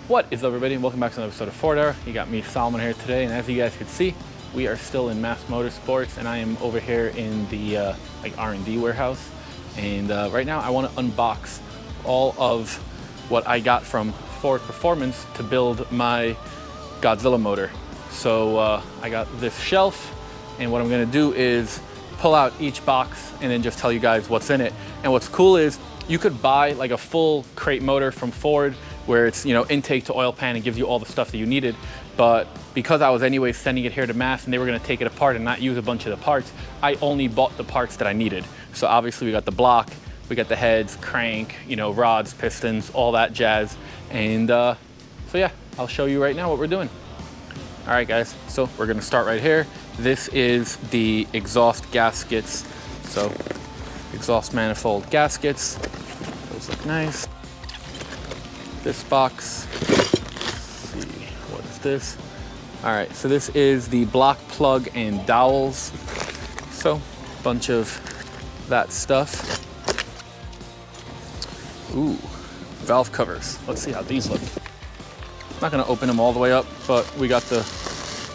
What is up, everybody, and welcome back to another episode of Ford Hour. You got me, Solomon, here today, and as you guys can see, we are still in Mass Motorsports, and I am over here in the R&D warehouse. And right now, I want to unbox all of what I got from Ford Performance to build my Godzilla motor. So I got this shelf, and what I'm going to do is pull out each box and then just tell you guys what's in it. And what's cool is you could buy like a full crate motor from Ford, where it's, you know, intake to oil pan and gives you all the stuff that you needed. But because I was anyway sending it here to Mass and they were gonna take it apart and not use a bunch of the parts, I only bought the parts that I needed. So obviously we got the block, we got the heads, crank, you know, rods, pistons, all that jazz. And so yeah, I'll show you right now what we're doing. All right, guys, so we're gonna start right here. This is the exhaust gaskets. So exhaust manifold gaskets, those look nice. This box, let's see, what is this? All right, so this is the block plug and dowels. So, a bunch of that stuff. Ooh, valve covers. Let's see how these look. I'm not gonna open them all the way up, but we got the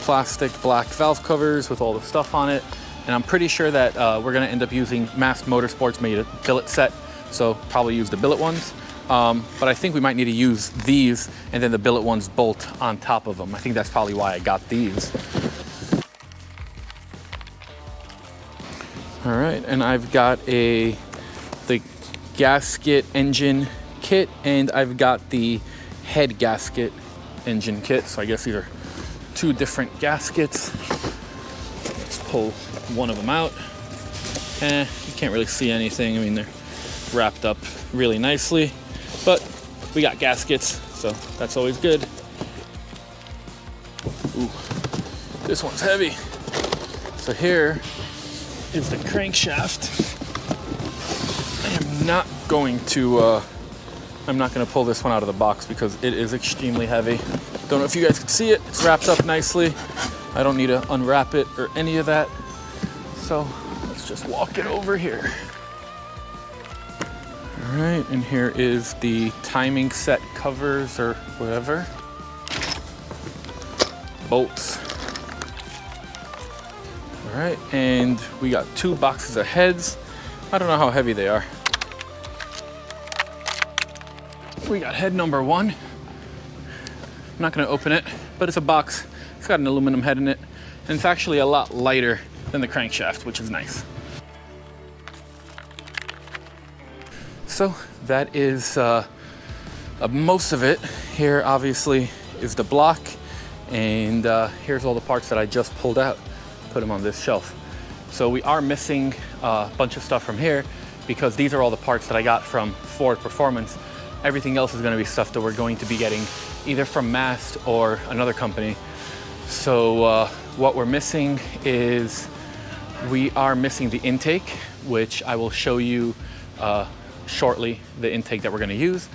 plastic black valve covers with all the stuff on it. And I'm pretty sure that we're gonna end up using Mass Motorsports made a billet set, so probably use the billet ones. But I think we might need to use these and then the billet ones bolt on top of them. I think that's probably why I got these. All right, and I've got the gasket engine kit, and I've got the head gasket engine kit. So I guess these are two different gaskets. Let's pull one of them out. You can't really see anything. I mean, they're wrapped up really nicely. But we got gaskets, so that's always good. Ooh, this one's heavy. So here is the crankshaft. I'm not going to pull this one out of the box because it is extremely heavy. Don't know if you guys can see it. It's wrapped up nicely. I don't need to unwrap it or any of that. So let's just walk it over here. All right, and here is the timing set covers or whatever. Bolts. All right, and we got two boxes of heads. I don't know how heavy they are. We got head number one. I'm not gonna open it, but it's a box. It's got an aluminum head in it, and it's actually a lot lighter than the crankshaft, which is nice. So that is most of it. Here obviously is the block, and here's all the parts that I just pulled out, put them on this shelf. So we are missing a bunch of stuff from here because these are all the parts that I got from Ford Performance. Everything else is gonna be stuff that we're going to be getting either from Mast or another company. So what we're missing is we are missing the intake, which I will show you shortly, the intake that we're going to use.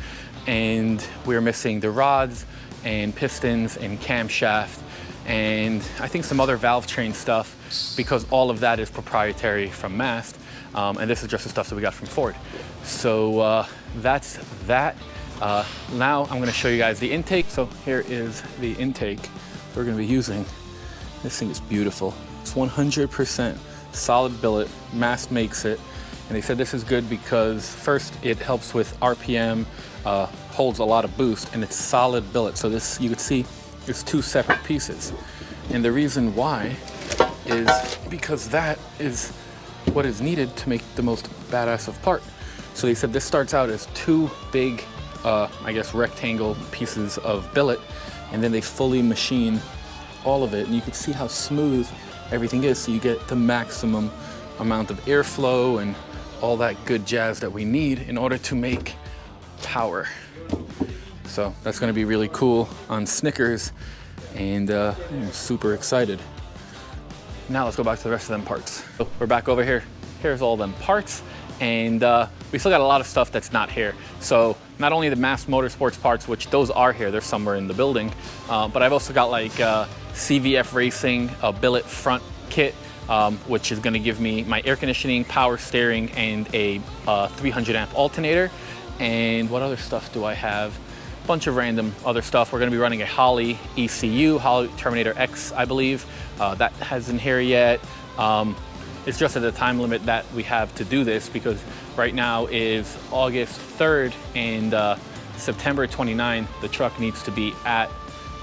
And we're missing the rods and pistons and camshaft and I think some other valve train stuff, because all of that is proprietary from Mast, and this is just the stuff that we got from Ford. So that's that. Now I'm going to show you guys the intake. So here is the intake we're going to be using. This thing is beautiful. It's 100% solid billet. Mast makes it. And they said this is good because first it helps with RPM, holds a lot of boost, and it's solid billet. So this, you can see, it's two separate pieces. And the reason why is because that is what is needed to make the most badass of part. So they said this starts out as two big, I guess, rectangle pieces of billet, and then they fully machine all of it. And you can see how smooth everything is, so you get the maximum amount of airflow and all that good jazz that we need in order to make power. So that's gonna be really cool on Snickers, and I'm super excited. Now let's go back to the rest of them parts. So we're back over here. Here's all them parts, and we still got a lot of stuff that's not here. So not only the Mass Motorsports parts, which those are here, they're somewhere in the building, but I've also got like CVF Racing, a billet front kit, which is gonna give me my air conditioning, power steering, and a 300 amp alternator. And what other stuff do I have? bunch of random other stuff. We're gonna be running a Holley ECU, Holley Terminator X, I believe. That hasn't here yet. It's just at the time limit that we have to do this because right now is August 3rd and September 29th, the truck needs to be at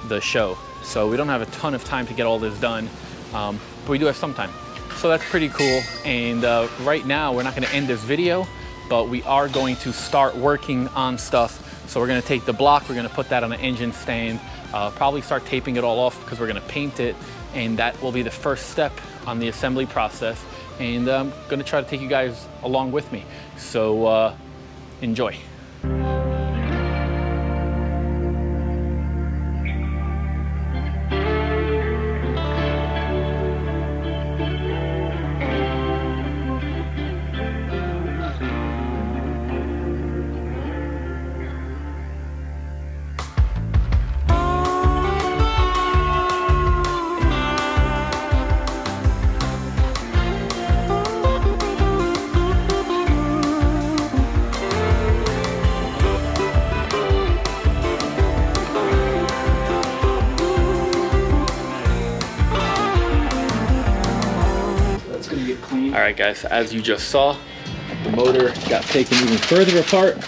the show. So we don't have a ton of time to get all this done, but we do have some time. So that's pretty cool. And right now, we're not gonna end this video, but we are going to start working on stuff. So we're gonna take the block, we're gonna put that on an engine stand, probably start taping it all off because we're gonna paint it, and that will be the first step on the assembly process. And I'm gonna try to take you guys along with me. So enjoy. All right, guys, as you just saw, the motor got taken even further apart,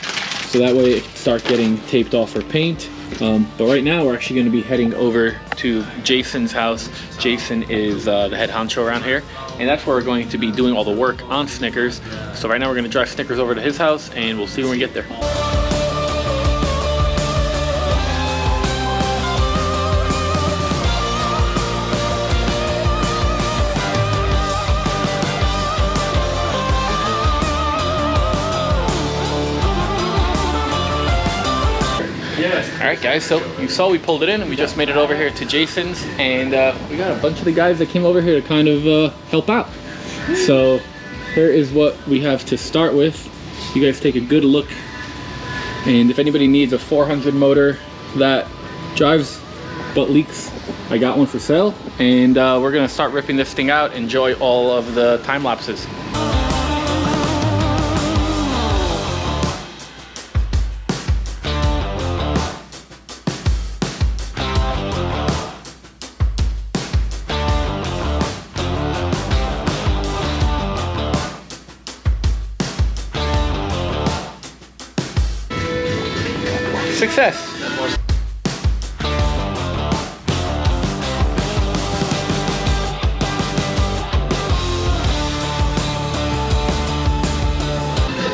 so that way it can start getting taped off for paint. But right now, we're actually gonna be heading over to Jason's house. Jason is the head honcho around here, and that's where we're going to be doing all the work on Snickers. So right now, we're gonna drive Snickers over to his house, and we'll see when we get there. All right, guys, so you saw we pulled it in and we just made it over here to Jason's, and we got a bunch of the guys that came over here to kind of help out. So here is what we have to start with. You guys take a good look, and if anybody needs a 400 motor that drives but leaks, I got one for sale, and we're gonna start ripping this thing out. Enjoy all of the time lapses. Success!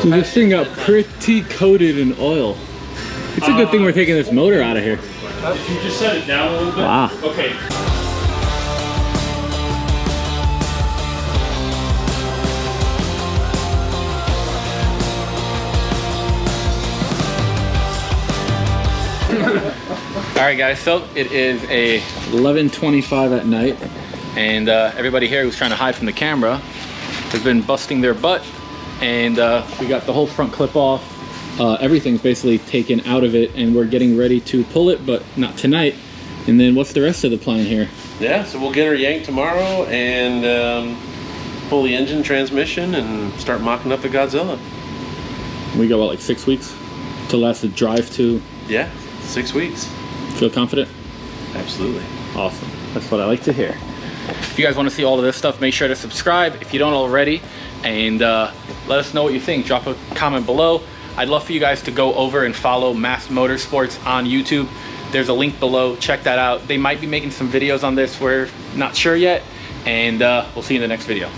So this thing got pretty coated in oil. It's a good thing we're taking this motor out of here. If you just set it down a little bit. Wow. Okay. All right, guys, so it is a 11:25 at night, and everybody here who's trying to hide from the camera has been busting their butt, and we got the whole front clip off. Everything's basically taken out of it, and we're getting ready to pull it, but not tonight. And then what's the rest of the plan here? Yeah, so we'll get her yanked tomorrow and pull the engine, transmission, and start mocking up the Godzilla. We got, what, like 6 weeks to last the drive to? Yeah, 6 weeks. Feel confident? Absolutely. Awesome. That's what I like to hear. If you guys want to see all of this stuff, make sure to subscribe if you don't already, and let us know what you think. Drop a comment below. I'd love for you guys to go over and follow Mass Motorsports on YouTube. There's a link below. Check that out. They might be making some videos on this. We're not sure yet, and we'll see you in the next video.